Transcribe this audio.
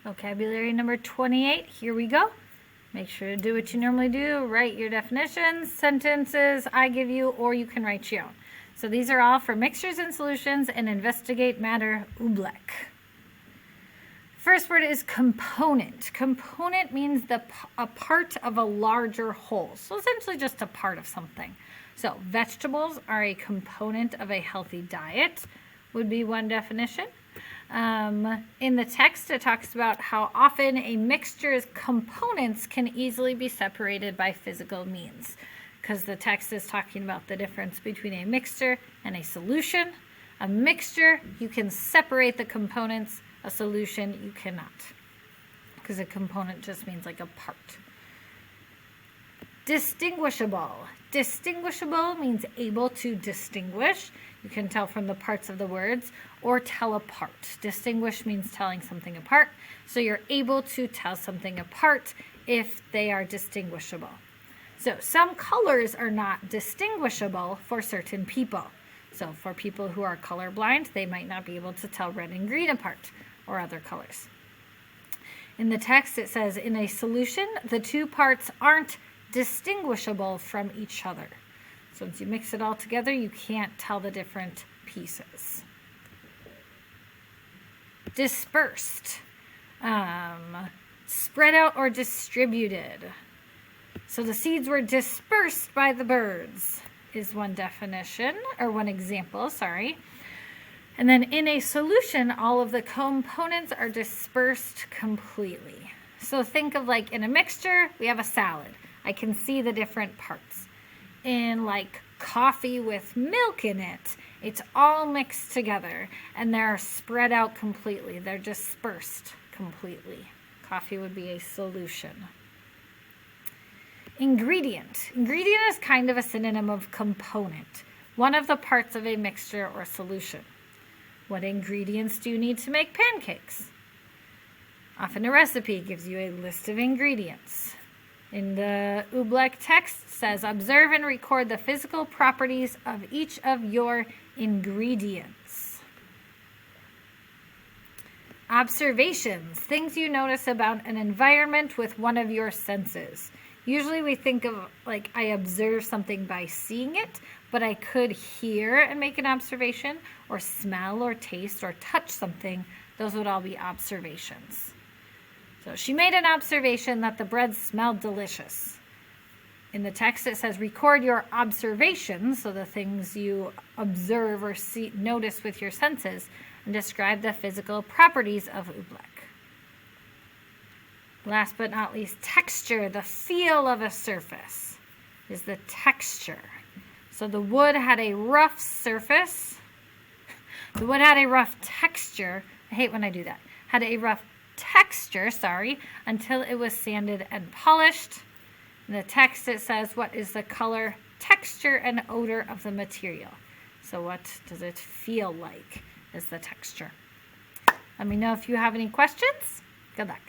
Vocabulary number 28. Here we go. Make sure to do what you normally do. Write your definitions, sentences I give you, or you can write your own. So these are all for mixtures and solutions and investigate matter oobleck. First word is component. Component means a part of a larger whole. So essentially just a part of something. So vegetables are a component of a healthy diet would be one definition. In the text, it talks about how often a mixture's components can easily be separated by physical means, because the text is talking about the difference between a mixture and a solution. A mixture, you can separate the components. A solution, you cannot, because a component just means like a part. Distinguishable. Distinguishable means able to distinguish. You can tell from the parts of the words or tell apart. Distinguish means telling something apart. So you're able to tell something apart if they are distinguishable. So some colors are not distinguishable for certain people. So for people who are colorblind, they might not be able to tell red and green apart or other colors. In the text, it says, in a solution, the two parts aren't distinguishable from each other. So once you mix it all together, you can't tell the different pieces. Dispersed. Spread out or distributed. So the seeds were dispersed by the birds is one definition, or one example, sorry. And then in a solution, all of the components are dispersed completely. So think of like in a mixture, we have a salad. I can see the different parts. In like coffee with milk in it, it's all mixed together and they're spread out completely. They're dispersed completely. Coffee would be a solution. Ingredient. Ingredient is kind of a synonym of component, one of the parts of a mixture or solution. What ingredients do you need to make pancakes? Often a recipe gives you a list of ingredients. In the oobleck text, it says, observe and record the physical properties of each of your ingredients. Observations, things you notice about an environment with one of your senses. Usually we think of like I observe something by seeing it, but I could hear and make an observation, or smell or taste or touch something. Those would all be observations. So she made an observation that the bread smelled delicious. In the text it says record your observations, so the things you observe or see, notice with your senses, and describe the physical properties of oobleck. Last but not least, texture, the feel of a surface is the texture. So the wood had a rough surface. The wood had a rough texture. I hate when I do that. Had a rough texture, until it was sanded and polished. In the text it says, what is the color, texture, and odor of the material? So what does it feel like is the texture. Let me know if you have any questions. Good luck.